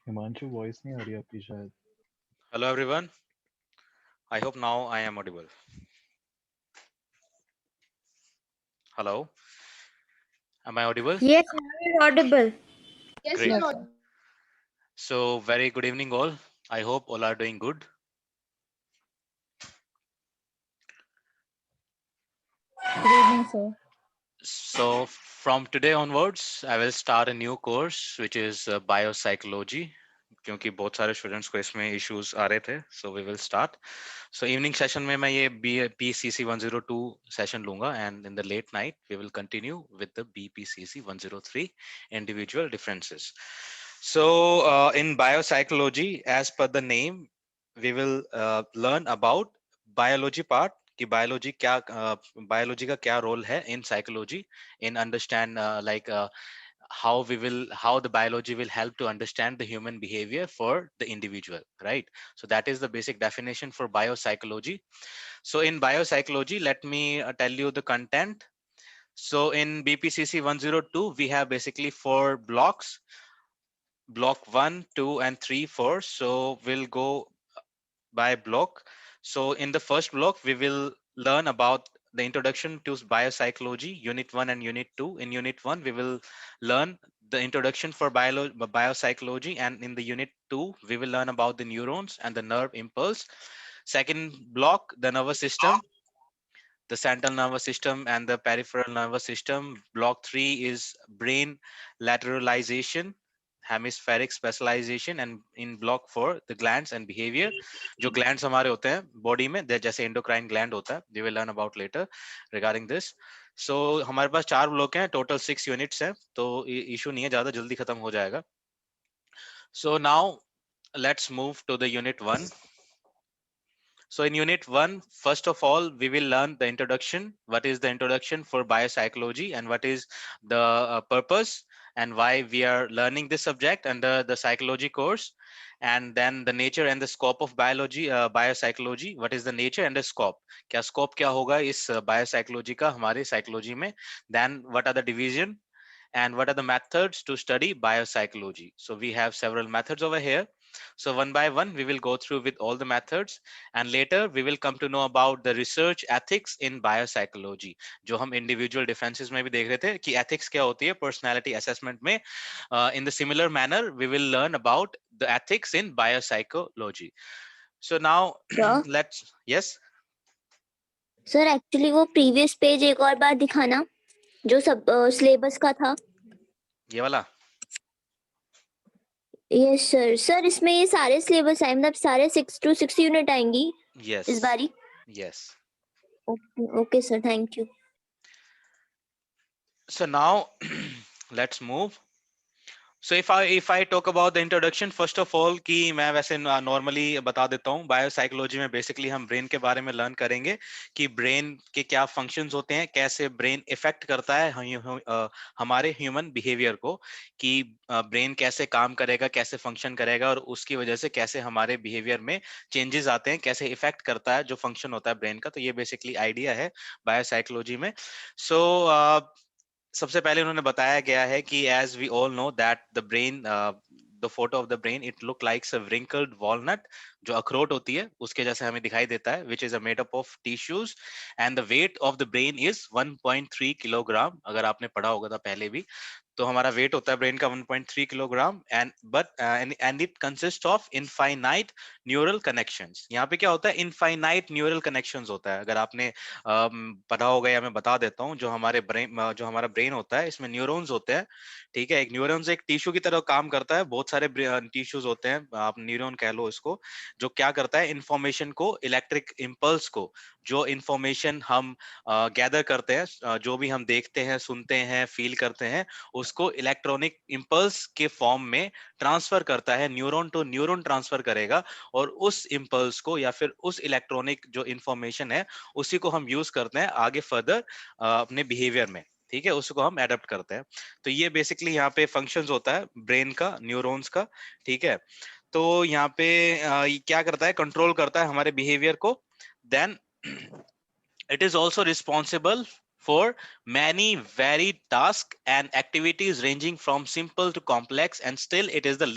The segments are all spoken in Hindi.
हिमांशु वॉइस नहीं आ रही आपकी शायद। Hello everyone. I hope now I am audible. Hello. Am I audible? Yes, now it's audible. Yes, Great. you're Yes. audible. So very good evening all. I hope all are doing good. Good evening, sir. So from today onwards, I will start a new course which is biopsychology. क्योंकि बहुत सारे स्टूडेंट्स को इसमें इश्यूज आ रहे थे, so we will start. So evening session में मैं ये BPCC 102 सेशन लूंगा and in the late night we will continue with the BPCC 103 individual differences. So in biopsychology, as per the name, we will learn about biology part कि बायोलॉजी का क्या रोल है in psychology in understand like how the biology will help to understand the human behavior for the individual, right? So that is the basic definition for biopsychology. So in biopsychology, let me tell you the content. So in BPCC 102 we have basically 4 blocks: block 1, 2 and 3, 4. So we'll go by block. So in the first block, we will learn about the introduction to biopsychology, unit 1 and unit 2. In unit 1, we will learn the introduction for biopsychology, and in the unit 2, we will learn about the neurons and the nerve impulse. Second block, the nervous system, the central nervous system and the peripheral nervous system. Block 3 is brain lateralization, hemispheric specialization, and in block 4 the glands and behavior. जो glands हमारे होते हैं body में, जैसे endocrine gland होता है, we will learn about later regarding this. So हमारे पास 4 ब्लॉक हैं, total 6 units हैं, तो इशू नहीं है, ज़्यादा जल्दी खत्म हो जाएगा. So now let's move to the unit 1. So in unit 1, first of all, we will learn the introduction. What is the introduction for biopsychology and what is the purpose and why we are learning this subject under the psychology course. And then the nature and the scope of biopsychology. What is the nature and the scope? क्या scope क्या होगा इस biopsychology का हमारे psychology में? Then what are the division and what are the methods to study biopsychology? So we have several methods over here. So one by one, we will go through with all the methods, and later we will come to know about the research ethics in biopsychology. जो हम individual differences में भी देख रहे थे कि ethics क्या होती है personality assessment में. In the similar manner, we will learn about the ethics in biopsychology. So now Sir, let's, yes, sir actually वो प्रीवियस पेज एक और बार दिखाना जो सब सिलेबस का था. ये वाला. Yes sir. सर इसमें ये सारे सिलेबस आए, मतलब सारे 6 to 6 यूनिट आएंगी Yes, इस बारी. yes. Okay okay sir, thank you. So now let's move. So if I talk about the introduction, first of all कि मैं वैसे normally बता देता हूँ, बायोसाइकोलॉजी में बेसिकली हम ब्रेन के बारे में लर्न करेंगे कि ब्रेन के क्या फंक्शंस होते हैं, कैसे ब्रेन इफेक्ट करता है हमारे ह्यूमन बिहेवियर को, कि ब्रेन कैसे काम करेगा, कैसे फंक्शन करेगा और उसकी वजह से कैसे हमारे बिहेवियर में चेंजेस आते हैं, कैसे इफेक्ट करता है जो फंक्शन होता है ब्रेन का. तो ये बेसिकली आइडिया है बायोसाइकोलॉजी में. सो सबसे पहले उन्होंने बताया गया है कि as we all know that the brain, the photo of the brain, it look likes a wrinkled walnut. जो अखरोट होती है उसके जैसे हमें दिखाई देता है, which is a made up of tissues, and the weight of the brain is 1.3 kilogram. अगर आपने पढ़ा होगा था पहले भी, तो हमारा वेट होता है ब्रेन का 1.3 kilogram. And it consist of infinite neural connections. यहाँ पे क्या होता है, इनफाइनाइट न्यूरल कनेक्शंस होता है. अगर आपने पढ़ा होगा या मैं बता देता हूँ, जो हमारा ब्रेन होता है इसमें न्यूरॉन्स होते हैं. ठीक है, एक न्यूरॉन्स एक टिश्यू की तरह काम करता है. बहुत सारे टिश्यूज होते हैं, आप न्यूरॉन कह लो इसको, जो क्या करता है, इंफॉर्मेशन को, इलेक्ट्रिक इम्पल्स को, जो इंफॉर्मेशन हम गैदर करते हैं, जो भी हम देखते हैं, सुनते हैं, फील करते हैं, उसको इलेक्ट्रॉनिक इम्पल्स के फॉर्म में ट्रांसफर करता है. न्यूरॉन टू न्यूरॉन ट्रांसफर करेगा और उस इम्पल्स को या फिर उस इलेक्ट्रॉनिक जो इंफॉर्मेशन है उसी को हम यूज करते हैं आगे फर्दर अपने बिहेवियर में. ठीक है, उसको हम एडेप्ट करते हैं. तो ये बेसिकली यहाँ पे फंक्शंस होता है ब्रेन का, न्यूरॉन्स का. ठीक है, तो यहाँ पे ये क्या करता है, कंट्रोल करता है हमारे बिहेवियर को. Then it is also responsible for many varied tasks and activities ranging from simple to complex, and still it is the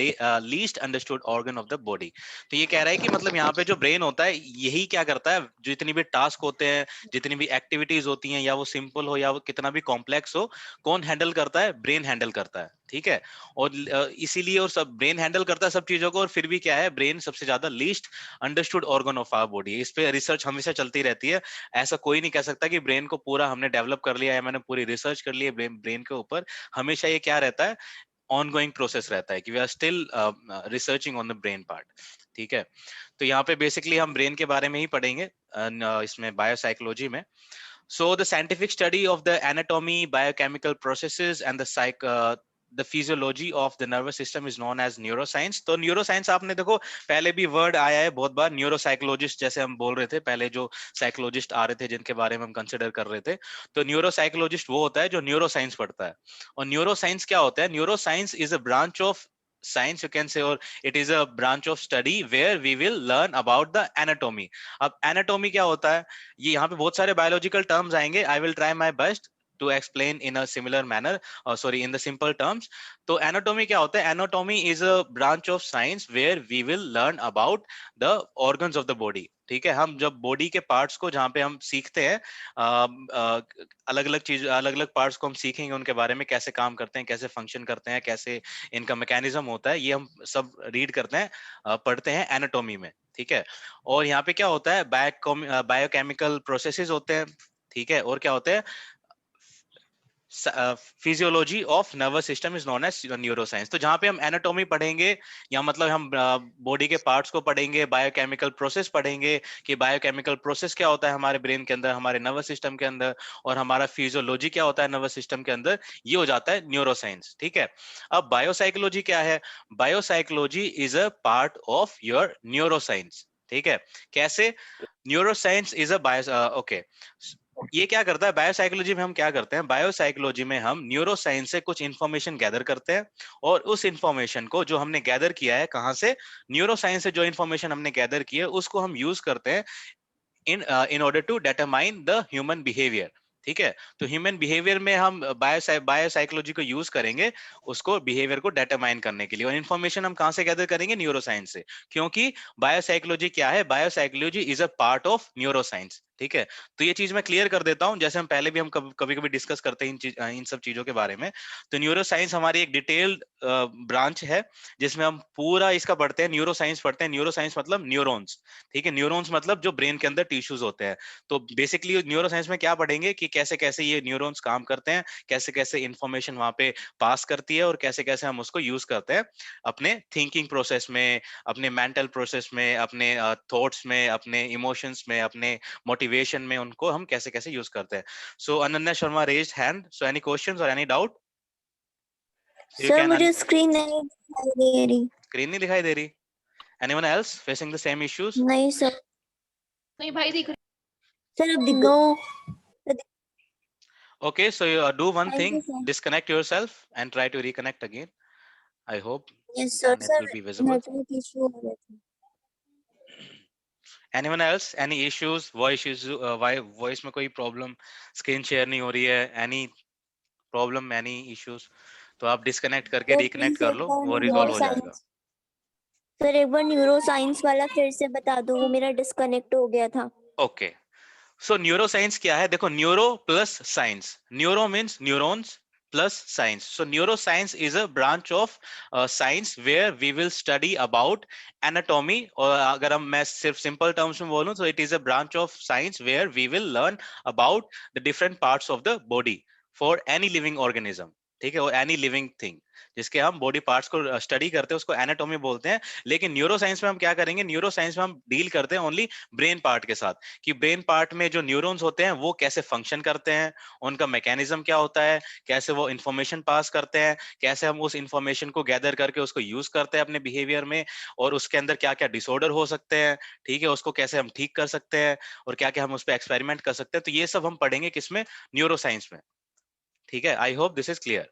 least understood organ of the body. तो ये कह रहा है कि मतलब यहाँ पे जो ब्रेन होता है यही क्या करता है, जितनी भी टास्क होते हैं, जितनी भी एक्टिविटीज होती हैं, या वो सिंपल हो या वो कितना भी कॉम्प्लेक्स हो, कौन हैंडल करता है? ब्रेन हैंडल करता है, ठीक है। और इसीलिए और सब ब्रेन हैंडल करता है सब चीजों को, और फिर भी क्या है, ब्रेन सबसे ज्यादा least understood organ of our body. इस पे रिसर्च हमेशा चलती रहती है। ऐसा कोई नहीं कह सकता कि ब्रेन को पूरा हमने डेवलप कर लिया है, मैंने पूरी रिसर्च कर ली है ब्रेन के ऊपर। हमेशा ये क्या रहता है, ऑनगोइंग प्रोसेस रहता है कि we are still researching on the brain part, ठीक है। तो यहाँ पे बेसिकली हम ब्रेन के बारे में ही पढ़ेंगे इसमें बायोसाइकोलॉजी में। So the scientific study of the anatomy, biochemical processes and the physiology of the nervous system is known as neuroscience. तो neuroscience आपने देखो पहले भी वर्ड आया है बहुत बार, न्यूरोसाइकोलॉजिस्ट जैसे हम बोल रहे थे पहले, जो साइकोलॉजिस्ट आ रहे थे जिनके बारे में हम कंसिडर कर रहे थे। तो न्यूरोसाइकोलॉजिस्ट वो होता है जो न्यूरोसाइंस पढ़ता है। और न्यूरोसाइंस क्या होता है? Neuroscience is a branch of science you can say, or it is a branch of study where we will learn about the anatomy. अब anatomy क्या होता है? ये यहाँ पे बहुत सारे बायोलॉजिकल टर्म्स आएंगे। I will try my best to explain in a similar manner, sorry in the simple terms. तो एनाटॉमी क्या होता है? Anatomy is a branch of science where we will learn about the organs of the body, ठीक है। हम जब बॉडी के पार्ट्स को जहाँ पे हम सीखते हैं, अलग अलग चीज, अलग अलग पार्ट्स को हम सीखेंगे, उनके बारे में कैसे काम करते हैं, कैसे फंक्शन करते हैं, कैसे इनका मैकेनिज्म होता है, ये हम सब रीड करते हैं, पढ़ते हैं एनाटॉमी में, ठीक है। और यहाँ पे क्या होता है, बायोकेमिकल प्रोसेसेस होते हैं, ठीक है। और क्या होते हैं, physiology of nervous system is known as neuroscience. तो जहां पे हम एनाटॉमी पढ़ेंगे, या मतलब हम बॉडी के पार्ट्स को पढ़ेंगे, बायोकेमिकल प्रोसेस पढ़ेंगे कि बायोकेमिकल प्रोसेस क्या होता है हमारे ब्रेन के अंदर, हमारे नर्वस सिस्टम के अंदर, और हमारा फिजियोलॉजी क्या होता है नर्वस सिस्टम के अंदर, ये हो जाता है न्यूरोसाइंस, ठीक है। अब बायोसाइकोलॉजी क्या है? Biopsychology is a part of your neuroscience, ठीक है। कैसे? Neuroscience is a bio, okay. ये क्या करता है बायोसाइकोलॉजी में? हम क्या करते हैं बायोसाइकोलॉजी में, हम न्यूरोसाइंस से कुछ इंफॉर्मेशन गैदर करते हैं, और उस इंफॉर्मेशन को जो हमने गैदर किया है, कहां से? न्यूरोसाइंस से जो इंफॉर्मेशन हमने गैदर की है उसको हम यूज करते हैं in order to determine the human behavior, ठीक है। तो ह्यूमन बिहेवियर में हम बायोसाइकोलॉजी को यूज करेंगे उसको बिहेवियर को डिटरमाइन करने के लिए। और इन्फॉर्मेशन हम कहां से गैदर करेंगे? न्यूरोसाइंस से, क्योंकि बायोसाइकोलॉजी क्या है? Biopsychology is a part of neuroscience, ठीक है। तो ये चीज मैं क्लियर कर देता हूं, जैसे हम पहले भी हम कभी कभी डिस्कस करते हैं इन सब चीजों के बारे में। तो न्यूरोसाइंस हमारी एक डिटेल्ड ब्रांच है जिसमें हम पूरा इसका पढ़ते हैं, न्यूरोसाइंस पढ़ते हैं। न्यूरोसाइंस मतलब न्यूरॉन्स, ठीक है। न्यूरॉन्स मतलब जो ब्रेन के अंदर टिश्यूज होते हैं। तो बेसिकली न्यूरोसाइंस में क्या पढ़ेंगे कि कैसे कैसे ये न्यूरॉन्स काम करते हैं, कैसे कैसे इंफॉर्मेशन वहां पे पास करती है, और कैसे कैसे हम उसको यूज करते हैं अपने थिंकिंग प्रोसेस में, अपने मेंटल प्रोसेस में, अपने थॉट्स में, अपने इमोशंस में, अपने मोटिवेशन में, उनको हम कैसे कैसे यूज करते हैं। So Ananya Sharma raised hand, so any questions और any doubt? You sir can. मुझे स्क्रीन नहीं दिखाई दे रही। स्क्रीन नहीं दिखाई दे रही? Anyone else facing the same issues? नहीं सर। नहीं भाई दिख सर अब no. Okay, so you do one Thank you, thing, sir. disconnect yourself and try to reconnect again. I hope Yes, sir. it Sir, will be visible. network issue हो रहा था। Anyone else? Any issues? Voice issues? Voice में कोई problem? Screen share नहीं हो रही है? Any problem? Any issues? तो आप disconnect करके सर reconnect प्लीज कर एक लो, बार वो resolve न्यूरो हो जाएगा। साइंस, सर एक बार न्यूरो साइंस वाला फिर से बता दो, वो मेरा डिस्कनेक्ट हो गया था। Okay. So neuroscience क्या है? देखो, neuro plus science. Neuro means neurons plus science. So neuroscience is a branch of science where we will study about anatomy. और अगर मैं सिर्फ simple terms में बोलूं तो it is a branch of science where we will learn about the different parts of the body for any living organism. ठीक है, और एनी लिविंग थिंग जिसके हम बॉडी पार्ट्स को स्टडी करते हैं उसको एनाटॉमी बोलते हैं। लेकिन न्यूरो साइंस में हम क्या करेंगे? न्यूरो साइंस में हम डील करते हैं ओनली ब्रेन पार्ट के साथ, कि ब्रेन पार्ट में जो न्यूरॉन्स होते हैं वो कैसे फंक्शन करते हैं, उनका मैकेनिज्म क्या होता है, कैसे वो इंफॉर्मेशन पास करते हैं, कैसे हम उस इंफॉर्मेशन को गैदर करके उसको यूज करते हैं अपने बिहेवियर में, और उसके अंदर क्या क्या डिसऑर्डर हो सकते हैं, ठीक है, उसको कैसे हम ठीक कर सकते हैं, और क्या क्या हम उस पर एक्सपेरिमेंट कर सकते हैं। तो ये सब हम पढ़ेंगे किसमें? न्यूरो साइंस में, ठीक है। आई hope this is clear.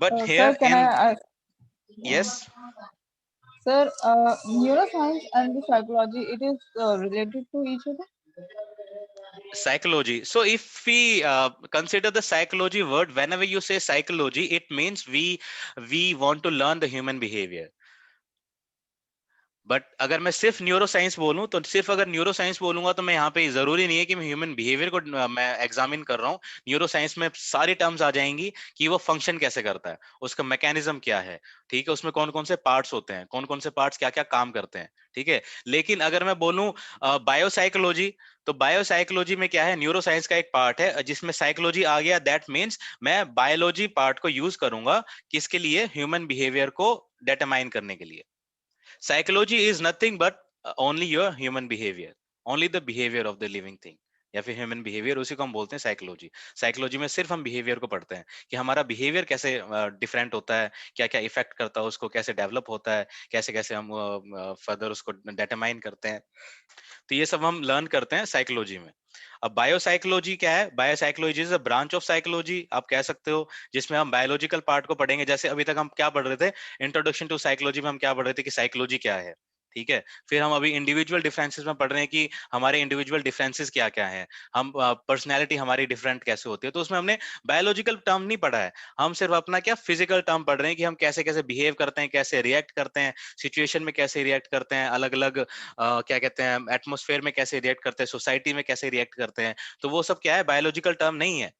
But Sir, here can I in, ask? Yes, Sir, neuroscience and the psychology, it is related to each other? Psychology. So if we consider the psychology word, whenever you say psychology, it means we want to learn the human behavior. But अगर मैं सिर्फ न्यूरो साइंस बोलूं तो सिर्फ अगर न्यूरो साइंस बोलूंगा तो मैं यहाँ पे जरूरी नहीं है कि मैं ह्यूमन बिहेवियर को मैं एग्जामिन कर रहा हूँ। न्यूरो साइंस में सारी टर्म्स आ जाएंगी कि वो फंक्शन कैसे करता है, उसका मैकेनिज्म क्या है, ठीक है, उसमें कौन कौन से पार्ट्स होते हैं, कौन कौन से पार्ट्स क्या क्या काम करते हैं, ठीक है। लेकिन अगर मैं बोलूं बायोसाइकोलॉजी, तो बायोसाइकोलॉजी में क्या है, न्यूरो साइंस का एक पार्ट है जिसमें साइकोलॉजी आ गया। दैट मीन्स मैं बायोलॉजी पार्ट को यूज करूंगा किसके लिए, ह्यूमन बिहेवियर को डिटरमाइन करने के लिए। Psychology is nothing but only your human behavior, only the behavior of the living thing, या फिर ह्यूमन बिहेवियर, उसी को हम बोलते हैं साइकोलॉजी। साइकोलॉजी में सिर्फ हम बिहेवियर को पढ़ते हैं कि हमारा बिहेवियर कैसे डिफरेंट होता है, क्या क्या इफेक्ट करता है उसको, कैसे डेवलप होता है, कैसे कैसे हम फर्दर उसको डिटरमाइन करते हैं। तो ये सब हम लर्न करते हैं साइकोलॉजी में। अब बायोसाइकोलॉजी क्या है, biopsychology is a branch of psychology आप कह सकते हो, जिसमें हम बायोलॉजिकल पार्ट को पढ़ेंगे। जैसे अभी तक हम क्या पढ़ रहे थे, इंट्रोडक्शन टू साइकोलॉजी में हम क्या पढ़ रहे थे कि साइकोलॉजी क्या है, ठीक है। फिर हम अभी इंडिविजुअल डिफरेंसेस में पढ़ रहे हैं कि हमारे इंडिविजुअल डिफरेंसेस क्या क्या हैं, हम पर्सनैलिटी हमारी डिफरेंट कैसे होती है। तो उसमें हमने बायोलॉजिकल टर्म नहीं पढ़ा है, हम सिर्फ अपना क्या फिजिकल टर्म पढ़ रहे हैं कि हम कैसे कैसे बिहेव करते हैं, कैसे रिएक्ट करते हैं, सिचुएशन में कैसे रिएक्ट करते हैं, अलग अलग क्या कहते हैं एटमोस्फेयर में कैसे रिएक्ट करते हैं, सोसाइटी में कैसे रिएक्ट करते हैं। तो वो सब क्या है, बायोलॉजिकल टर्म नहीं है।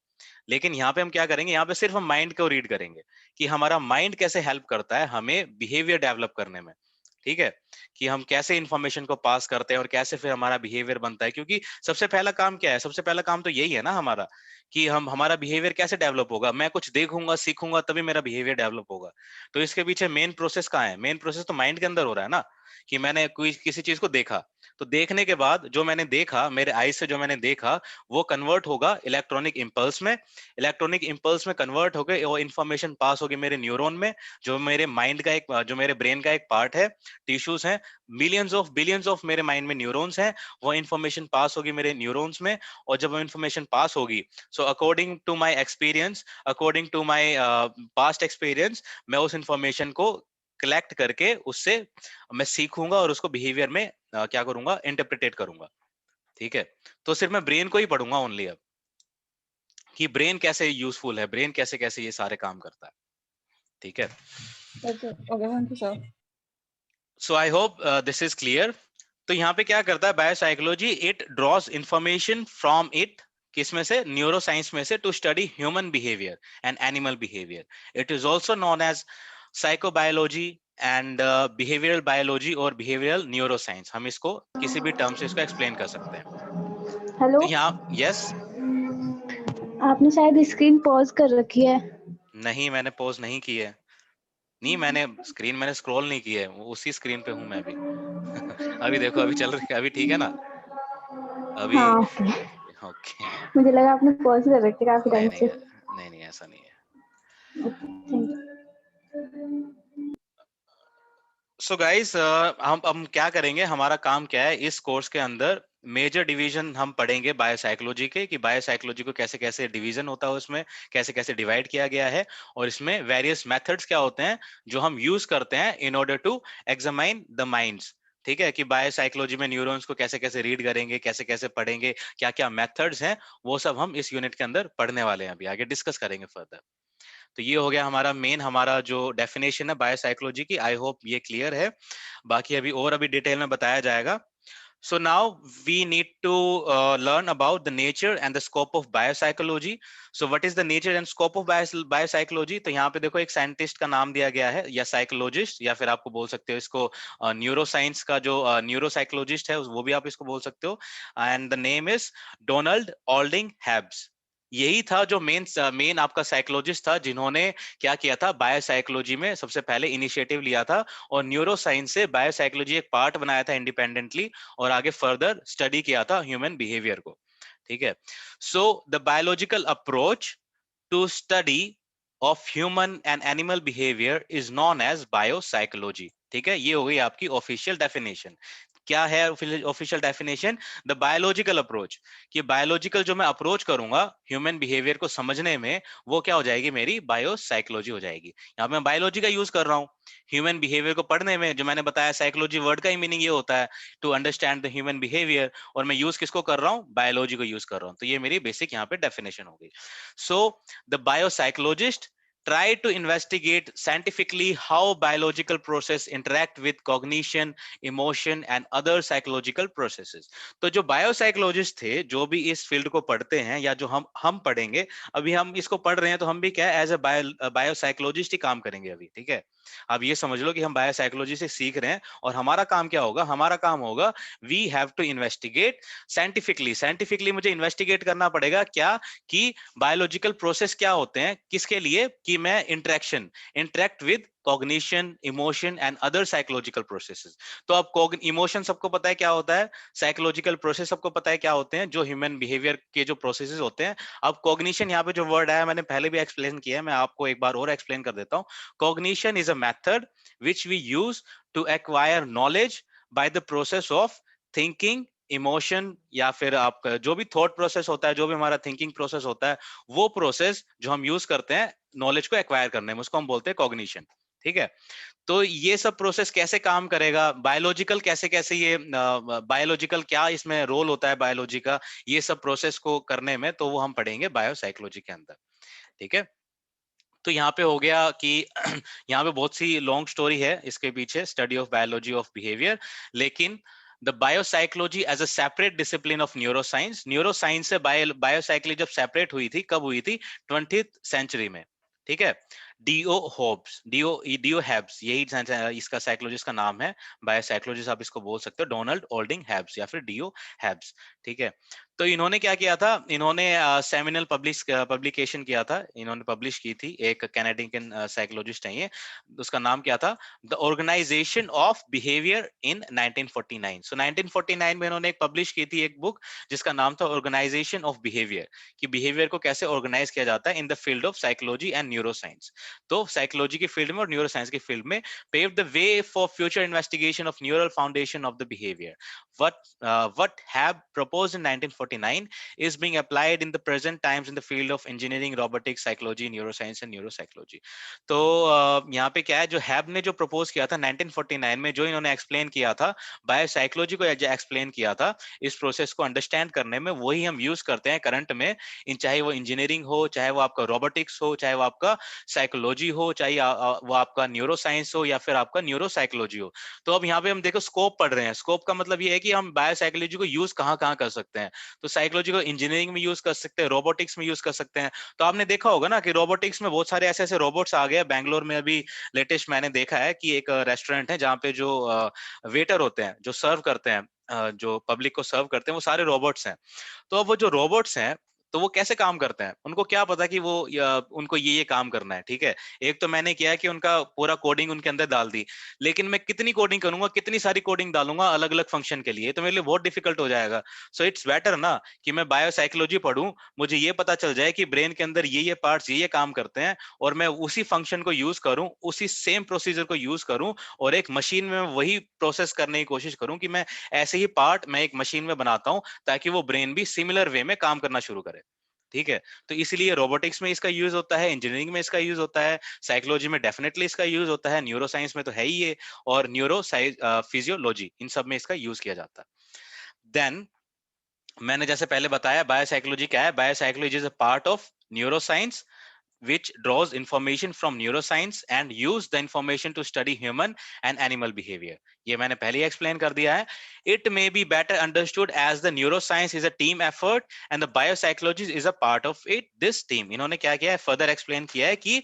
लेकिन यहाँ पे हम क्या करेंगे, यहाँ पे सिर्फ हम माइंड को रीड करेंगे कि हमारा माइंड कैसे हेल्प करता है हमें बिहेवियर डेवलप करने में, ठीक है, कि हम कैसे इंफॉर्मेशन को पास करते हैं और कैसे फिर हमारा बिहेवियर बनता है। क्योंकि सबसे पहला काम क्या है, सबसे पहला काम तो यही है ना हमारा, कि हम हमारा बिहेवियर कैसे डेवलप होगा, मैं कुछ देखूंगा सीखूंगा तभी मेरा बिहेवियर डेवलप होगा। तो इसके पीछे मेन प्रोसेस कहाँ है, मेन प्रोसेस तो माइंड के अंदर हो रहा है ना, कि मैंने कोई किसी चीज को देखा, तो देखने के बाद जो मैंने देखा, मेरे आई से जो मैंने देखा, वो कन्वर्ट होगा इलेक्ट्रॉनिक इंपल्स में, इलेक्ट्रॉनिक इंपल्स में कन्वर्ट होकर वो इंफॉर्मेशन पास होगी मेरे न्यूरॉन में, जो मेरे माइंड का एक, जो मेरे ब्रेन का एक पार्ट है, टिश्यूज हैं, मिलियंस ऑफ बिलियंस ऑफ मेरे माइंड में न्यूरॉन्स हैं, वो इंफॉर्मेशन पास होगी मेरे न्यूरॉन्स में। और जब वो इंफॉर्मेशन पास होगी, so according to my experience, according to my past experience, मैं उस इंफॉर्मेशन को कलेक्ट करके उससे मैं सीखूंगा और उसको बिहेवियर में क्या करूंगा, इंटरप्रिटेट करूंगा, ठीक है। तो सिर्फ मैं ब्रेन को ही पढ़ूंगा ओनली अब, कि ब्रेन कैसे यूजफुल है, ब्रेन कैसे कैसे ये सारे काम करता है, ठीक है। Okay, thank you, sir. So I hope this is clear. तो यहाँ पे क्या करता है biopsychology, it draws information from it, किस में से, न्यूरो साइंस में से, to study human behaviour and animal behaviour. It is also known as psychobiology and behavioural biology और बिहेवियरल न्यूरो साइंस। हम इसको किसी भी टर्म से इसको एक्सप्लेन कर सकते हैं। हेलो, तो यहाँ यस, आपने शायद स्क्रीन पॉज कर रखी है। नहीं मैंने पॉज नहीं की है, नहीं मैंने स्क्रीन मैंने स्क्रॉल नहीं की है, उसी स्क्रीन पे हूं मैं अभी। अभी देखो, अभी चल रही है, अभी ठीक है ना, अभी हाँ, ओके। ओके। मुझे लगा आपने पॉज कर रखी है काफी नहीं टाइम नहीं से। नहीं नहीं ऐसा नहीं है। Thank you. सो गाइस, हम क्या करेंगे, हमारा काम क्या है इस कोर्स के अंदर, मेजर डिवीजन हम पढ़ेंगे बायोसाइकोलॉजी के, कि बायोसाइकोलॉजी को कैसे कैसे डिवीजन होता है, उसमें कैसे कैसे डिवाइड किया गया है, और इसमें वेरियस मेथड्स क्या होते हैं जो हम यूज करते हैं in order to examine the minds, ठीक है, कि बायोसाइकोलॉजी में न्यूरॉन्स को कैसे कैसे रीड करेंगे, कैसे कैसे पढ़ेंगे, क्या क्या मेथड्स हैं, वो सब हम इस यूनिट के अंदर पढ़ने वाले हैं, अभी आगे डिस्कस करेंगे फर्दर। तो ये हो गया हमारा मेन, हमारा जो डेफिनेशन है बायोसाइकोलॉजी की। आई होप ये क्लियर है, बाकी अभी और अभी डिटेल में बताया जाएगा। So now we need to learn about the nature and the scope of biopsychology. So what is the nature and scope of biopsychology? तो यहाँ पे देखो एक साइंटिस्ट का नाम दिया गया है, या साइकोलॉजिस्ट, या फिर आपको बोल सकते हो इसको न्यूरोसाइंस का जो न्यूरोसाइकोलॉजिस्ट है वो भी आप इसको बोल सकते हो। And the name is Donald Olding Hebbs. यही था जो मेन आपका साइकोलॉजिस्ट था जिन्होंने क्या किया था, बायोसाइकोलॉजी में सबसे पहले इनिशिएटिव लिया था, और न्यूरो साइंस से बायोसाइकोलॉजी एक पार्ट बनाया था इंडिपेंडेंटली, और आगे फर्दर स्टडी किया था ह्यूमन बिहेवियर को, ठीक है। So the biological approach to study of human and animal behaviour is known as biopsychology, ठीक है। ये हो गई आपकी ऑफिशियल डेफिनेशन। क्या है official definition? The biological approach, कि बायोलॉजिकल जो मैं अप्रोच करूंगा ह्यूमन बिहेवियर को समझने में, वो क्या हो जाएगी? मेरी बायोसाइकोलॉजी हो जाएगी। यहाँ पे मैं बायोलॉजी का यूज कर रहा हूँ ह्यूमन बिहेवियर को पढ़ने में। जो मैंने बताया, साइकोलॉजी वर्ड का ही मीनिंग ये होता है to understand the human behaviour, और मैं यूज किसको कर रहा हूँ? बायोलॉजी को यूज कर रहा हूँ। तो ये मेरी बेसिक यहाँ पे डेफिनेशन हो गई। So the biopsychologist try to investigate scientifically how biological process interact with cognition, emotion and other psychological processes. तो जो बायोसाइकोलॉजिस्ट थे, जो भी इस फील्ड को पढ़ते हैं या जो हम पढ़ेंगे, अभी हम इसको पढ़ रहे हैं तो हम भी क्या एज अ बायोसाइकोलॉजिस्ट ही काम करेंगे अभी, ठीक है? अब ये समझ लो कि हम बायोसाइकोलॉजी से सीख रहे हैं और हमारा काम क्या होगा? हमारा काम होगा we have to investigate scientifically मुझे इन्वेस्टिगेट करना पड़ेगा क्या? कि बायोलॉजिकल प्रोसेस क्या होते हैं, किसके लिए? कि मैं interact with cognition, emotion and other psychological processes. तो अब इमोशन सबको पता है क्या होता है, साइकोलॉजिकल प्रोसेस सबको पता है क्या होते हैं, जो ह्यूमन बिहेवियर के जो प्रोसेसेस होते हैं। अब कॉग्निशन यहाँ पे जो वर्ड आया, मैंने पहले भी एक्सप्लेन किया है, मैं आपको एक बार और एक्सप्लेन कर देता हूँ। Cognition is a method which we use to acquire knowledge by the process of thinking, emotion, या फिर आपका जो भी थॉट प्रोसेस होता है, जो भी हमारा थिंकिंग प्रोसेस होता है, वो प्रोसेस जो हम यूज करते हैं नॉलेज को एक्वायर करने में, उसको हम बोलते हैं कॉग्निशन, ठीक है? तो ये सब प्रोसेस कैसे काम करेगा, बायोलॉजिकल कैसे कैसे ये बायोलॉजिकल क्या इसमें रोल होता है बायोलॉजी का, ये सब प्रोसेस को करने में, तो वो हम पढ़ेंगे बायोसाइकोलॉजी के अंदर, ठीक है? तो यहाँ पे हो गया कि यहाँ पे बहुत सी लॉन्ग स्टोरी है इसके पीछे, study of biology of behaviour. लेकिन the biopsychology as a separate discipline of neuroscience से बायोसाइकोलॉजी जब सेपरेट हुई थी, कब हुई थी? 20th सेंचुरी में, ठीक है? डीओ हैब्स, यही इसका साइकोलॉजिस्ट का नाम है, बायोसाइकोलॉजिस्ट आप इसको बोल सकते हो, डोनाल्ड ओल्डिंग हैब्स या फिर डीओ हैब्स, ठीक है? तो इन्होंने क्या किया था? इन्होंने सेमिनल पब्लिकेशन किया था, इन्होंने पब्लिश की थी, एक कैनेडियन साइकोलॉजिस्ट है ये, उसका नाम क्या था? The organisation of behaviour in 1949। So 1949 में इन्होंने एक पब्लिश की थी एक बुक जिसका नाम था ऑर्गेनाइजेशन ऑफ बिहेवियर, कि बिहेवियर को कैसे ऑर्गेनाइज किया जाता है in the field of psychology and neuroscience. तो साइकोलॉजी की फील्ड में और न्यूरोसाइंस की फील्ड में pave the way for future investigation of neural foundation of the behaviour. What Hab proposed in 1949 is being applied in the present times in the field of engineering, robotics, psychology, neuroscience and neuropsychology. तो यहाँ पे क्या है, जो हैब ने जो प्रपोज किया था 1949 में, जो इन्होंने एक्सप्लेन किया था, बायोसाइकोलॉजी को एक्सप्लेन किया था, इस प्रोसेस को अंडरस्टैंड करने में, वही हम यूज करते हैं करंट में, चाहे वो इंजीनियरिंग हो, चाहे वो आपका रोबोटिक्स हो, चाहे वो आपका साइकोलॉजी हो, चाहे वो आपका न्यूरोसाइंस हो, या फिर आपका न्यूरोसाइकोलॉजी हो। तो अब यहाँ पे हम देखो स्कोप पढ़ रहे हैं। स्कोप का मतलब ये है कि हम बायोसाइकोलॉजी को यूज कहाँ कहाँ कर सकते हैं। तो साइकोलॉजी को इंजीनियरिंग में यूज कर सकते हैं, रोबोटिक्स में यूज कर सकते हैं। तो आपने देखा होगा ना कि रोबोटिक्स में बहुत सारे ऐसे ऐसे रोबोट्स आ गए। बैंगलोर में अभी लेटेस्ट मैंने देखा है कि एक रेस्टोरेंट है जहाँ पे जो वेटर होते हैं, जो सर्व करते हैं, जो पब्लिक को सर्व करते हैं, वो सारे रोबोट्स हैं। तो अब वो जो रोबोट्स हैं, तो वो कैसे काम करते हैं? उनको क्या पता कि वो उनको ये काम करना है, ठीक है? एक तो मैंने किया कि उनका पूरा कोडिंग उनके अंदर डाल दी, लेकिन मैं कितनी कोडिंग करूंगा, कितनी सारी कोडिंग डालूंगा अलग अलग फंक्शन के लिए, तो मेरे लिए बहुत डिफिकल्ट हो जाएगा। सो इट्स बेटर ना कि मैं बायोसाइकोलॉजी पढूं, मुझे ये पता चल जाए कि ब्रेन के अंदर ये पार्ट्स ये काम करते हैं, और मैं उसी फंक्शन को यूज करूं, उसी सेम प्रोसीजर को यूज करूं, और एक मशीन में वही प्रोसेस करने की कोशिश करूं कि मैं ऐसे ही पार्ट मैं एक मशीन में बनाता हूं, ताकि वो ब्रेन भी सिमिलर वे में काम करना शुरू करे, ठीक है? तो इसलिए रोबोटिक्स में इसका यूज होता है, इंजीनियरिंग में इसका यूज होता है, साइकोलॉजी में डेफिनेटली इसका यूज होता है, न्यूरोसाइंस में तो है ही ये, और फिजियोलॉजी, इन सब में इसका यूज किया जाता है। देन मैंने जैसे पहले बताया, बायोसाइकोलॉजी क्या है? Biopsychology is a part of neuroscience which draws information from neuroscience and use the information to study human and animal behavior. ये मैंने पहले ही explain कर दिया है. It may be better understood as the neuroscience is a team effort and the biopsychology is a part of it. This team, इन्होंने क्या किया है? Further explain किया है कि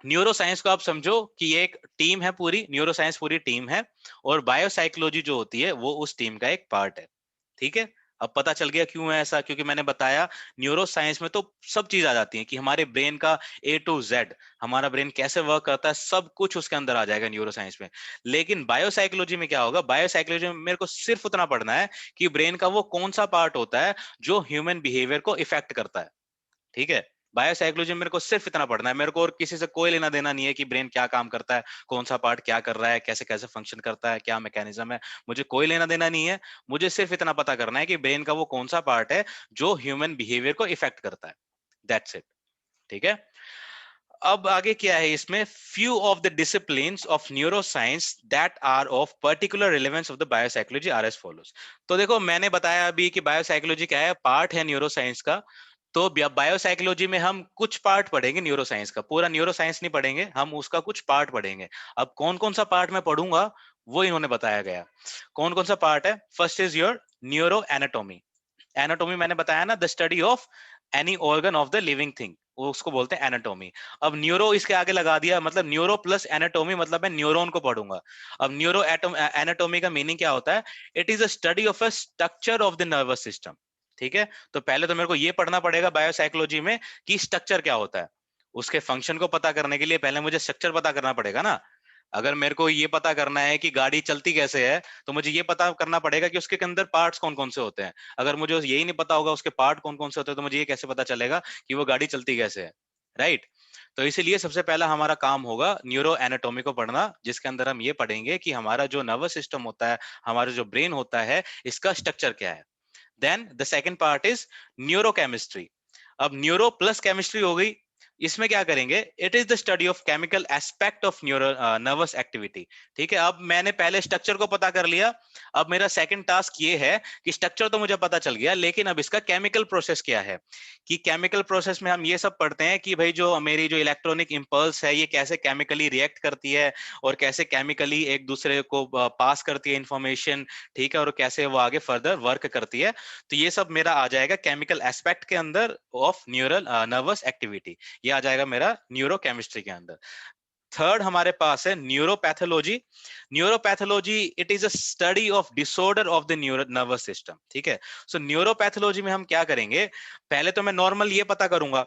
न्यूरोसाइंस को आप समझो कि एक टीम है, पूरी न्यूरोसाइंस पूरी टीम है, और बायोसाइकोलॉजी जो होती है वो उस टीम का एक पार्ट है, ठीक है? अब पता चल गया क्यों है ऐसा, क्योंकि मैंने बताया न्यूरो साइंस में तो सब चीज आ जाती है, कि हमारे ब्रेन का A to Z, हमारा ब्रेन कैसे वर्क करता है, सब कुछ उसके अंदर आ जाएगा न्यूरो साइंस में। लेकिन बायोसाइकोलॉजी में क्या होगा? बायोसाइकोलॉजी में मेरे को सिर्फ उतना पढ़ना है कि ब्रेन का वो कौन सा पार्ट होता है जो ह्यूमन बिहेवियर को इफेक्ट करता है, ठीक है? बायोसाइकोलॉजी में मेरे को सिर्फ इतना पढ़ना है, मेरे को और किसी से कोई लेना देना नहीं है कि ब्रेन क्या काम करता है, कौन सा पार्ट क्या कर रहा है, कैसे कैसे फंक्शन करता है, क्या मैकेनिज्म है, मुझे कोई लेना देना नहीं है। मुझे सिर्फ इतना पता करना है कि ब्रेन का वो कौन सा पार्ट है जो ह्यूमन बिहेवियर को इफेक्ट करता है। That's it. ठीक है। अब आगे क्या है इसमें, few of the disciplines of neuroscience that are of particular relevance of the biopsychology are as follows. तो देखो मैंने बताया अभी कि बायोसाइकोलॉजी क्या है, पार्ट है न्यूरोसाइंस का। तो बायोसाइकोलॉजी में हम कुछ पार्ट पढ़ेंगे न्यूरोसाइंस का, पूरा न्यूरोसाइंस नहीं पढ़ेंगे, हम उसका कुछ पार्ट पढ़ेंगे। अब कौन कौन सा पार्ट मैं पढ़ूंगा वो इन्होंने बताया गया। कौन कौन सा पार्ट है, first is your neuro anatomy. Anatomy मैंने बताया ना, the study of any organ of the living thing, वो उसको बोलते हैं एनाटोमी। अब न्यूरो इसके आगे लगा दिया, मतलब न्यूरो प्लस एनाटोमी, मतलब मैं न्यूरॉन को पढ़ूंगा। अब न्यूरो एनाटोमी का मीनिंग क्या होता है, it is a study of a structure of the nervous system. ठीक है, तो पहले तो मेरे को ये पढ़ना पड़ेगा बायोसाइकोलॉजी में कि स्ट्रक्चर क्या होता है। उसके फंक्शन को पता करने के लिए पहले मुझे स्ट्रक्चर पता करना पड़ेगा ना। अगर मेरे को ये पता करना है कि गाड़ी चलती कैसे है, तो मुझे ये पता करना पड़ेगा कि उसके अंदर पार्ट्स कौन कौन से होते हैं। अगर मुझे यही नहीं पता होगा उसके पार्ट कौन कौन से होते हैं, तो मुझे ये कैसे पता चलेगा कि वो गाड़ी चलती कैसे है, राइट। तो इसीलिए सबसे पहला हमारा काम होगा न्यूरो एनाटोमी को पढ़ना, जिसके अंदर हम ये पढ़ेंगे कि हमारा जो नर्वस सिस्टम होता है, हमारा जो ब्रेन होता है, इसका स्ट्रक्चर क्या है। Then the second part is neurochemistry. अब न्यूरो प्लस केमिस्ट्री हो गई। इसमें क्या करेंगे, it is the study of chemical aspect of neuro nervous activity. ठीक है, अब मैंने पहले स्ट्रक्चर को पता कर लिया। अब मेरा सेकंड टास्क ये है कि स्ट्रक्चर तो मुझे पता चल गया, लेकिन अब इसका केमिकल प्रोसेस क्या है। कि केमिकल प्रोसेस में हम ये सब पढ़ते हैं कि भाई जो मेरी जो इलेक्ट्रॉनिक इंपल्स है, ये कैसे केमिकली रिएक्ट करती है और कैसे केमिकली एक दूसरे को पास करती है इंफॉर्मेशन। ठीक है, और कैसे वो आगे फर्दर वर्क करती है। तो ये सब मेरा आ जाएगा केमिकल एस्पेक्ट के अंदर ऑफ न्यूरल नर्वस एक्टिविटी, ये आ जाएगा मेरा न्यूरोकेमिस्ट्री के अंदर। थर्ड हमारे पास है neuropathology. Neuropathology it is a study of disorder of the nervous system. ठीक है, सो न्यूरोपैथोलॉजी में हम क्या करेंगे, पहले तो मैं नॉर्मल ये पता करूंगा।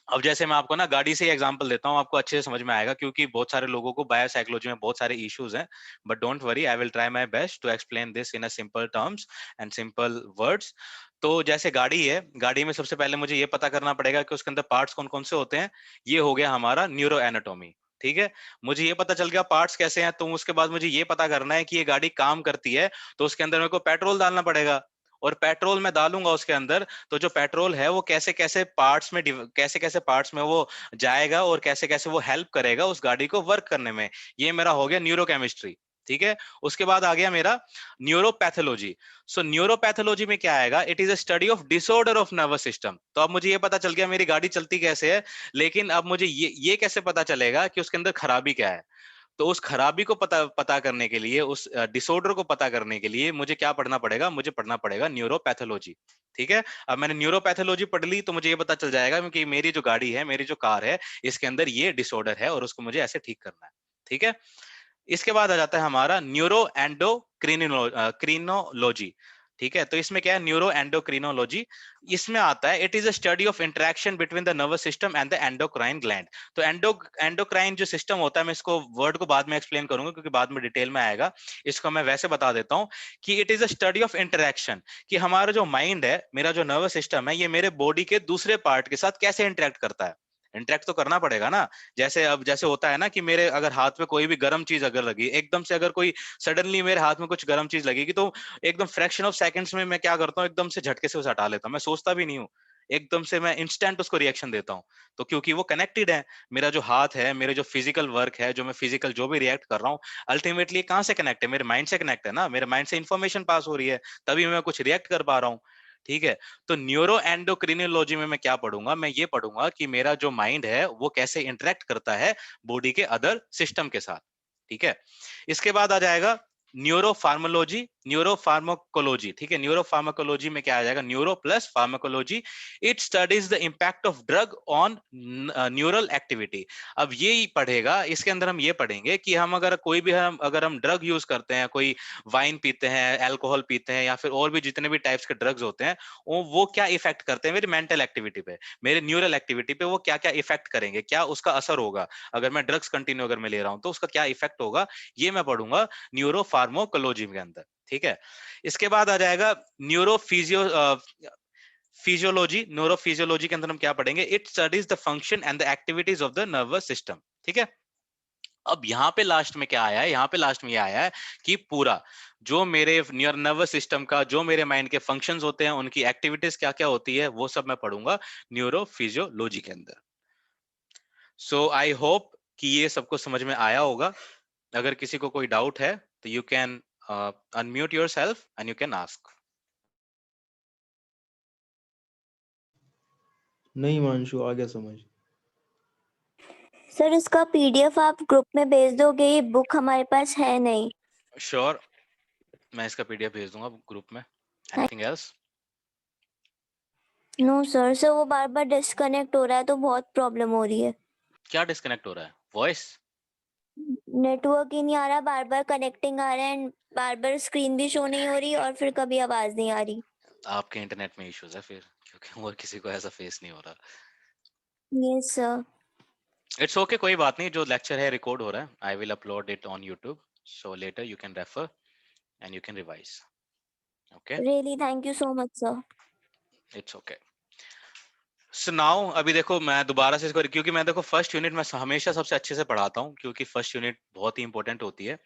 अब जैसे मैं आपको ना गाड़ी से एग्जांपल देता हूं, आपको अच्छे से समझ में आएगा, क्योंकि बहुत सारे लोगों को बायोसाइकोलॉजी में बहुत सारे इश्यूज हैं। But don't worry, I will try my best to explain this in a simple terms and simple words. तो जैसे गाड़ी है, गाड़ी में सबसे पहले मुझे ये पता करना पड़ेगा कि उसके अंदर पार्ट्स कौन कौन से होते हैं। ये हो गया हमारा न्यूरो एनाटोमी। ठीक है, मुझे ये पता चल गया पार्ट्स कैसे हैं, तो उसके बाद मुझे ये पता करना है कि ये गाड़ी काम करती है, तो उसके अंदर मेरे को पेट्रोल डालना पड़ेगा। और पेट्रोल मैं डालूंगा उसके अंदर, तो जो पेट्रोल है वो कैसे कैसे पार्ट्स में वो जाएगा और कैसे कैसे वो हेल्प करेगा उस गाड़ी को वर्क करने में। ये मेरा हो गया न्यूरोकेमिस्ट्री। ठीक है, उसके बाद आ गया मेरा न्यूरोपैथोलॉजी। सो न्यूरोपैथोलॉजी में क्या आएगा, it is a study of disorder of nervous system. तो अब मुझे ये पता चल गया मेरी गाड़ी चलती कैसे है, लेकिन अब मुझे ये कैसे पता चलेगा कि उसके अंदर खराबी क्या है। तो उस खराबी को पता करने के लिए, उस डिसऑर्डर को पता करने के लिए मुझे क्या पढ़ना पड़ेगा, मुझे पढ़ना पड़ेगा न्यूरोपैथोलॉजी। ठीक है, अब मैंने न्यूरोपैथोलॉजी पढ़ ली, तो मुझे ये पता चल जाएगा कि मेरी जो गाड़ी है, मेरी जो कार है, इसके अंदर ये डिसऑर्डर है और उसको मुझे ऐसे ठीक करना है। ठीक है, इसके बाद आ जाता है हमारा न्यूरो एंडोक्रिनोलॉजी। ठीक है, तो इसमें क्या है, न्यूरो एंडोक्रिनोलॉजी। इसमें आता है it is a study of interaction between the nervous system and the endocrine gland. तो एंडोक्राइन जो सिस्टम होता है, मैं इसको वर्ड को बाद में एक्सप्लेन करूंगा क्योंकि बाद में डिटेल में आएगा। इसको मैं वैसे बता देता हूं कि it is a study of interaction, कि हमारा जो माइंड है, मेरा जो नर्वस सिस्टम है, ये मेरे बॉडी के दूसरे पार्ट के साथ कैसे इंटरेक्ट करता है। इंटरेक्ट तो करना पड़ेगा ना। जैसे होता है ना कि मेरे अगर हाथ में कोई भी गर्म चीज अगर लगी एकदम से, अगर कोई सडनली मेरे हाथ में कुछ गर्म चीज लगेगी, तो एकदम फ्रैक्शन ऑफ सेकंड्स में मैं क्या करता हूँ, एकदम से झटके से उसे हटा लेता हूँ, मैं सोचता भी नहीं हूँ, एकदम से मैं इंस्टेंट उसको रिएक्शन देता हूँ। तो क्योंकि वो कनेक्टेड है, मेरा जो हाथ है, मेरे जो फिजिकल वर्क है, जो मैं फिजिकल जो भी रिएक्ट कर रहा हूँ, अल्टीमेटली कहाँ से कनेक्ट है, मेरे माइंड से कनेक्ट है ना। मेरे माइंड से इंफॉर्मेशन पास हो रही है, तभी मैं कुछ रिएक्ट कर पा रहा हूँ। ठीक है, तो न्यूरो एंडोक्रिनोलॉजी में मैं क्या पढ़ूंगा, मैं ये पढ़ूंगा कि मेरा जो माइंड है वो कैसे इंटरेक्ट करता है बॉडी के अदर सिस्टम के साथ। ठीक है, इसके बाद आ जाएगा न्यूरो फार्माकोलॉजी। ठीक है, न्यूरो फार्माकोलॉजी में क्या आ जाएगा, neuro plus pharmacology. It studies the impact of drug on neural activity. अब ये ही पढ़ेगा, इसके अंदर हम ये पढ़ेंगे कि हम अगर हम ड्रग यूज करते हैं, कोई वाइन पीते हैं, अल्कोहल पीते हैं, या फिर और भी जितने भी टाइप्स के ड्रग्स होते हैं, वो क्या इफेक्ट करते हैं मेरी मेंटल एक्टिविटी पे, मेरे न्यूरल एक्टिविटी पे, वो क्या क्या इफेक्ट करेंगे, क्या उसका असर होगा अगर मैं ड्रग्स कंटिन्यू अगर मैं ले रहा हूं, तो उसका क्या इफेक्ट होगा, ये मैं पढ़ूंगा न्यूरो फार्माकोलॉजी के अंदर। ठीक है, इसके बाद आ जाएगा न्यूरो फिजियोलॉजी, न्यूरोफिजियोलॉजी के अंदर हम क्या पढ़ेंगे? It studies the function and the activities of the nervous system. ठीक है, अब यहाँ पे लास्ट में क्या आया है? यहाँ पे लास्ट में ये आया है कि पूरा जो मेरे नर्वस सिस्टम का, जो मेरे माइंड के फंक्शंस होते हैं, उनकी एक्टिविटीज क्या क्या होती है, वो सब मैं पढ़ूंगा न्यूरोफिजियोलॉजी के अंदर। सो आई होप कि ये सबको समझ में आया होगा। अगर किसी को कोई डाउट है तो you can unmute yourself and you can ask. नहीं मानशु, आ गया समझ। सर इसका पीडीएफ आप ग्रुप में भेज दोगे? ये बुक हमारे पास है नहीं। श्योर, मैं इसका पीडीएफ भेज दूंगा ग्रुप में। Anything else? No sir, sir वो बार बार डिस्कनेक्ट हो रहा है तो बहुत प्रॉब्लम हो रही है। क्या डिस्कनेक्ट हो रहा है? वॉइस? नेटवर्क ही नहीं आ रहा, बार बार कनेक्टिंग आ रहा है, बार बार स्क्रीन भी शो नहीं हो रही और फिर कभी आवाज नहीं आ रही। आपके इंटरनेट में इश्यूज है फिर, क्योंकि और किसी को ऐसा फेस नहीं हो रहा। Yes sir. इट्स ओके, कोई बात नहीं। जो लेक्चर है रिकॉर्ड हो रहा है, I will upload it on YouTube, so later you can refer and you can revise. Okay, really thank you so much sir. It's okay. So now अभी देखो मैं दोबारा से इसको, क्योंकि मैं देखो फर्स्ट यूनिट में हमेशा सबसे अच्छे से पढ़ाता हूँ, क्योंकि फर्स्ट यूनिट बहुत ही इंपॉर्टेंट होती है।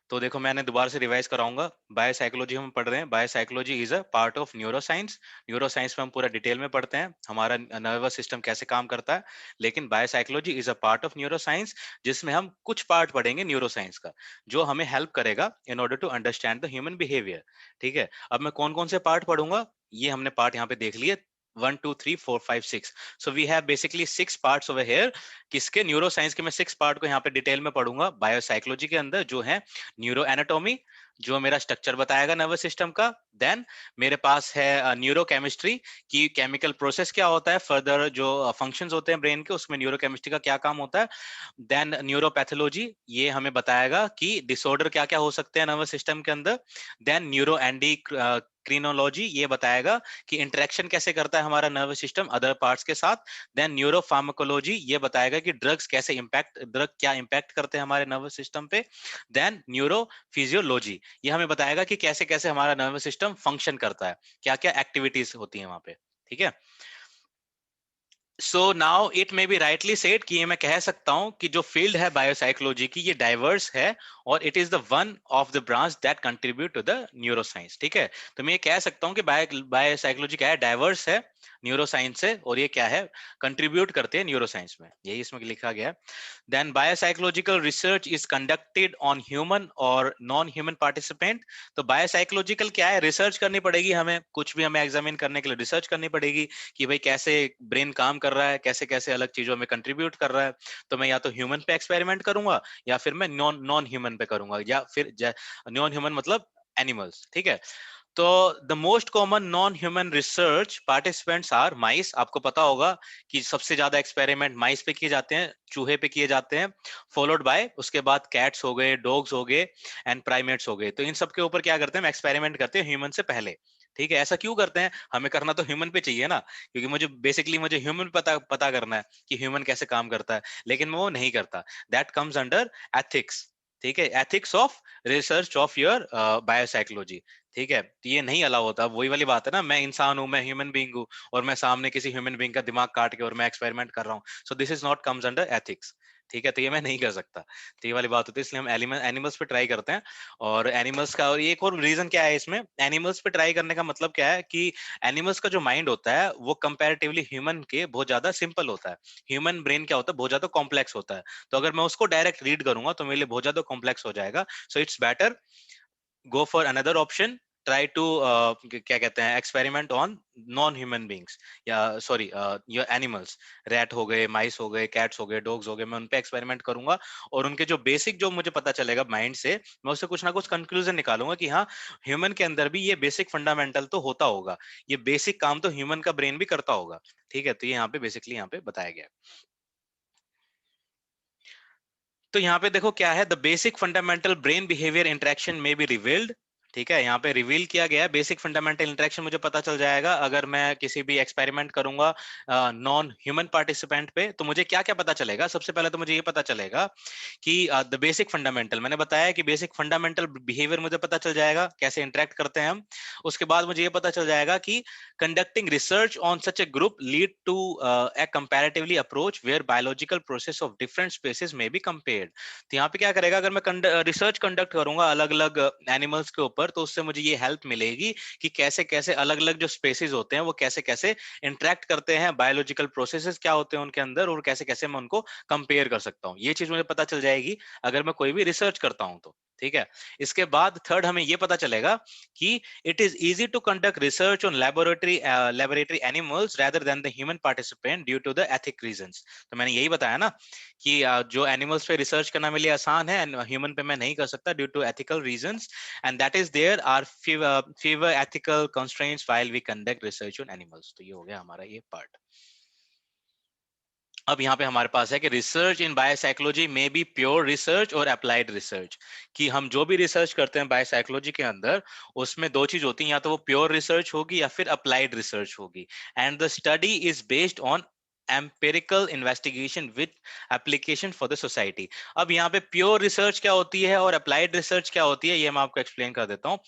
तो देखो मैंने दोबारा से रिवाइज कराऊंगा। बायोसाइकोलॉजी हम पढ़ रहे हैं। Biopsychology is a part of neuroscience. Neuroscience में हम पूरा डिटेल में पढ़ते हैं हमारा नर्वस सिस्टम कैसे काम करता है, लेकिन biopsychology is a part of neuroscience, जिसमें हम कुछ पार्ट पढ़ेंगे न्यूरोसाइंस का, जो हमें हेल्प करेगा in order to understand the human behaviour. ठीक है, अब मैं कौन कौन से पार्ट पढ़ूंगा, ये हमने पार्ट यहाँ पे देख लिए, 1 2 3 4 5 6। So we have basically 6 parts over here. किसके? न्यूरोसाइंस के। मैं 6 पार्ट को यहाँ पे डिटेल में पढ़ूंगा। बायोसाइकोलॉजी के अंदर जो है न्यूरो एनाटॉमी, जो मेरा स्ट्रक्चर बताएगा नर्वस सिस्टम का। देन मेरे पास है न्यूरोकेमिस्ट्री, की केमिकल प्रोसेस क्या होता है, फर्दर जो फंक्शंस होते हैं ब्रेन के, उसमें न्यूरोकेमिस्ट्री का क्या काम होता है। देन न्यूरोपैथोलॉजी, ये हमें बताएगा कि डिसऑर्डर क्या क्या हो सकते हैं नर्वस सिस्टम के अंदर। देन न्यूरो क्रिनोलॉजी, ये बताएगा कि इंटरेक्शन कैसे करता है हमारा नर्वस सिस्टम अदर पार्ट्स के साथ। देन न्यूरो फार्माकोलॉजी, ये बताएगा कि ड्रग्स कैसे इंपैक्ट, ड्रग क्या इंपैक्ट करते हैं हमारे नर्वस सिस्टम पे। देन न्यूरो फिजियोलॉजी, ये हमें बताएगा कि कैसे कैसे हमारा नर्वस सिस्टम फंक्शन करता है, क्या क्या एक्टिविटीज होती है वहां पे। ठीक है, so now it may be rightly said कि ये मैं कह सकता हूं कि जो फील्ड है बायोसाइकोलॉजी की, ये डाइवर्स है और it is the one of the branch that contribute to the neuroscience. ठीक है, तो मैं ये कह सकता हूं कि बायोसाइकोलॉजी क्या है, डाइवर्स है न्यूरोसाइंस से, और ये क्या है, कंट्रीब्यूट करते हैं न्यूरोसाइंस में, यही इसमें लिखा गया है। Then biopsychological research is conducted on human और नॉन ह्यूमन पार्टिसिपेंट। तो बायोसाइकोलॉजिकल क्या है, रिसर्च करनी पड़ेगी हमें, कुछ भी हमें एग्जामिन करने के लिए रिसर्च करनी पड़ेगी कि भाई कैसे ब्रेन काम कर रहा है, कैसे कैसे अलग चीजों में कंट्रीब्यूट कर रहा है। तो मैं या तो ह्यूमन पे एक्सपेरिमेंट करूंगा, या फिर मैं नॉन नॉन ह्यूमन पे करूंगा, या फिर नॉन ह्यूमन मतलब एनिमल्स। ठीक है, तो the most common non human research participants are mice. आपको पता होगा कि सबसे ज्यादा एक्सपेरिमेंट माइस पे किए जाते हैं, चूहे पे किए जाते हैं, फॉलोड बाय उसके बाद कैट्स हो गए, डॉग्स हो गए एंड प्राइमेट्स हो गए। तो इन सब के ऊपर क्या करते हैं, एक्सपेरिमेंट करते हैं ह्यूमन से पहले। ठीक है, ऐसा क्यों करते हैं, हमें करना तो ह्यूमन पे चाहिए ना, क्योंकि मुझे ह्यूमन पता करना है कि ह्यूमन कैसे काम करता है, लेकिन मैं वो नहीं करता। That comes under ethics. ठीक है, ethics of research of your biopsychology. ठीक है, तो ये नहीं अलाउ होता। वही वाली बात है ना, मैं इंसान हूं, मैं ह्यूमन बीइंग हूं, और मैं सामने किसी ह्यूमन बीइंग का दिमाग काट के और मैं एक्सपेरिमेंट कर रहा हूँ। So this is not comes under ethics. ठीक है, तो ये मैं नहीं कर सकता। तो ये वाली बात होती है, इसलिए हम एनिमल्स पे ट्राई करते हैं। और एनिमल्स का, और एक और रीजन क्या है इसमें, एनिमल्स पे ट्राई करने का मतलब क्या है कि एनिमल्स का जो माइंड होता है वो कंपैरेटिवली ह्यूमन के बहुत ज्यादा सिंपल होता है। ह्यूमन ब्रेन क्या होता है, बहुत ज्यादा कॉम्प्लेक्स होता है। तो अगर मैं उसको डायरेक्ट रीड करूंगा तो मेरे लिए बहुत ज्यादा कॉम्प्लेक्स हो जाएगा। So it's better go for another option, try to क्या कहते हैं, experiment on non human beings, या सॉरी योर एनिमल्स, रैट हो गए, माइस हो गए, कैट्स हो गए, डॉग्स हो गए, मैं उन पे एक्सपेरिमेंट करूंगा। और उनके जो बेसिक, जो मुझे पता चलेगा माइंड से, मैं उससे कुछ ना कुछ कंक्लूजन निकालूंगा कि हाँ, ह्यूमन के अंदर भी ये बेसिक फंडामेंटल तो होता होगा, ये बेसिक काम तो ह्यूमन का ब्रेन भी करता होगा। ठीक है, तो ये यहाँ पे बेसिकली यहाँ पे बताया गया। तो यहाँ पे देखो क्या है, the basic fundamental brain behaviour interaction में बी रिवील्ड ठीक है, यहाँ पे रिवील किया गया है बेसिक फंडामेंटल इंटरेक्शन मुझे पता चल जाएगा अगर मैं किसी भी एक्सपेरिमेंट करूंगा नॉन ह्यूमन पार्टिसिपेंट पे। तो मुझे क्या क्या पता चलेगा? सबसे पहले तो मुझे ये पता चलेगा कि द बेसिक फंडामेंटल, मैंने बताया कि बेसिक फंडामेंटल बिहेवियर मुझे पता चल जाएगा, कैसे इंटरेक्ट करते हैं हम। उसके बाद मुझे ये पता चल जाएगा कि conducting research on such a group lead to a comparatively approach where biological process of different species में बी कंपेयर्ड। तो यहाँ पे क्या करेगा, अगर मैं रिसर्च कंडक्ट करूंगा अलग अलग एनिमल्स के ऊपर, तो उससे मुझे ये हेल्प मिलेगी कि कैसे कैसे अलग अलग जो स्पेसीज होते हैं वो कैसे कैसे इंटरेक्ट करते हैं, बायोलॉजिकल प्रोसेसेस क्या होते हैं उनके अंदर, और कैसे कैसे मैं उनको कंपेयर कर सकता हूँ। ये चीज मुझे पता चल जाएगी अगर मैं कोई भी रिसर्च करता हूँ तो। ठीक है, इसके बाद थर्ड हमें ये पता चलेगा कि it is easy to conduct research on laboratory animals rather than the human participant due to the ethic reasons. तो मैंने यही बताया ना कि जो एनिमल्स पे रिसर्च करना मेरे लिए आसान है, ह्यूमन पे मैं नहीं कर सकता due to ethical reasons, and that is there are fewer ethical constraints while we conduct research on animals। तो ये हो गया हमारा ये पार्ट। अब यहाँ पे हमारे पास है कि रिसर्च इन बायोसाइकोलॉजी में बी प्योर रिसर्च और अप्लाइड रिसर्च, कि हम जो भी रिसर्च करते हैं बायोसाइकोलॉजी के अंदर उसमें दो चीज होती है, या तो वो प्योर रिसर्च होगी या फिर अप्लाइड रिसर्च होगी। And the study is based on empirical investigation with application for the society. अब यहाँ पे प्योर रिसर्च क्या होती है और अप्लाइड रिसर्च क्या होती है, ये मैं आपको एक्सप्लेन कर देता हूँ।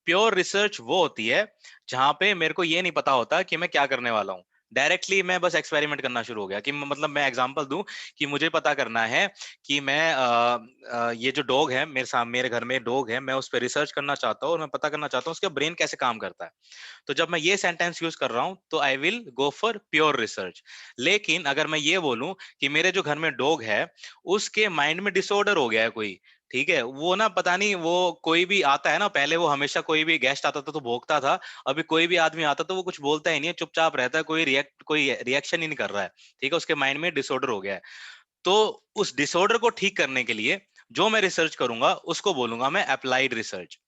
प्योर रिसर्च वो होती है जहां पे मेरे को ये नहीं पता होता कि मैं क्या करने वाला हूँ, डायरेक्टली मैं बस एक्सपेरिमेंट करना शुरू हो गया। कि मतलब मैं एग्जांपल दूं कि मुझे पता करना है कि मैं ये जो डॉग है मेरे घर में डॉग है, मैं उस पर रिसर्च करना चाहता हूँ और मैं पता करना चाहता हूँ उसका ब्रेन कैसे काम करता है। तो जब मैं ये सेंटेंस यूज कर रहा हूं तो I will go for pure research. लेकिन अगर मैं ये बोलूं कि मेरे जो घर में डॉग है उसके माइंड में डिसऑर्डर हो गया है कोई, ठीक है, वो ना पता नहीं, वो कोई भी आता है ना, पहले वो हमेशा कोई भी गेस्ट आता था तो भौंकता था, अभी कोई भी आदमी आता तो वो कुछ बोलता ही नहीं है, चुपचाप रहता है, कोई रिएक्शन ही नहीं कर रहा है। ठीक है, उसके माइंड में डिसऑर्डर हो गया है। तो उस डिसऑर्डर को ठीक करने के लिए जो मैं रिसर्च करूंगा उसको बोलूंगा मैं अप्लाइड रिसर्च।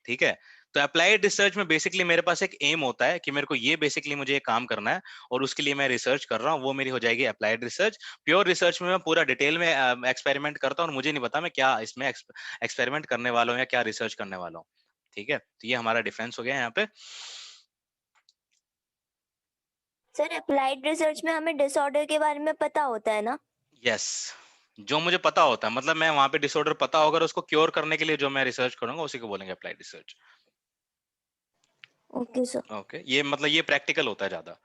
ठीक है, तो अप्लाइड रिसर्च में बेसिकली मेरे पास एक एम होता है कि मेरे को ये बेसिकली मुझे एक काम करना है और उसके लिए मैं रिसर्च कर रहा हूँ, वो मेरी हो जाएगी अप्लाइड रिसर्च। प्योर रिसर्च में मैं पूरा डिटेल में एक्सपेरिमेंट करता हूँ और मुझे नहीं पता मैं क्या इसमें एक्सपेरिमेंट करने वाला हूँ या क्या रिसर्च करने वाला हूँ। ठीक है, तो ये हमारा डिफरेंस हो गया यहाँ पे। सर अप्लाइड रिसर्च में हमें डिसऑर्डर के बारे में पता होता है ना? यस, जो मुझे पता होता है, मतलब मैं वहां पे डिसऑर्डर पता होगा और उसको क्योर करने के लिए जो मैं रिसर्च करूंगा उसी को बोलेंगे applied research. Okay sir. Okay, ये मतलब ये प्रैक्टिकल होता है ज्यादा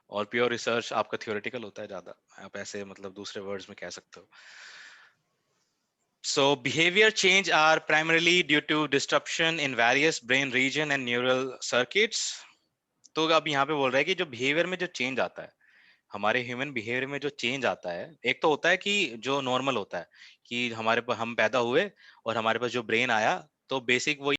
और प्योर रिसर्च आपका थियोरेटिकल होता है ज्यादा, आप ऐसे मतलब दूसरे वर्ड्स में कह सकते हो। So behavior change are primarily due to disruption in various brain region and neural circuits। तो अब यहाँ पे बोल रहा है कि जो बिहेवियर में जो चेंज आता है, हमारे ह्यूमन बिहेवियर में जो चेंज आता है, एक तो होता है कि जो नॉर्मल होता है कि हमारे पास हम पैदा हुए और हमारे पास जो ब्रेन आया, तो बेसिक वो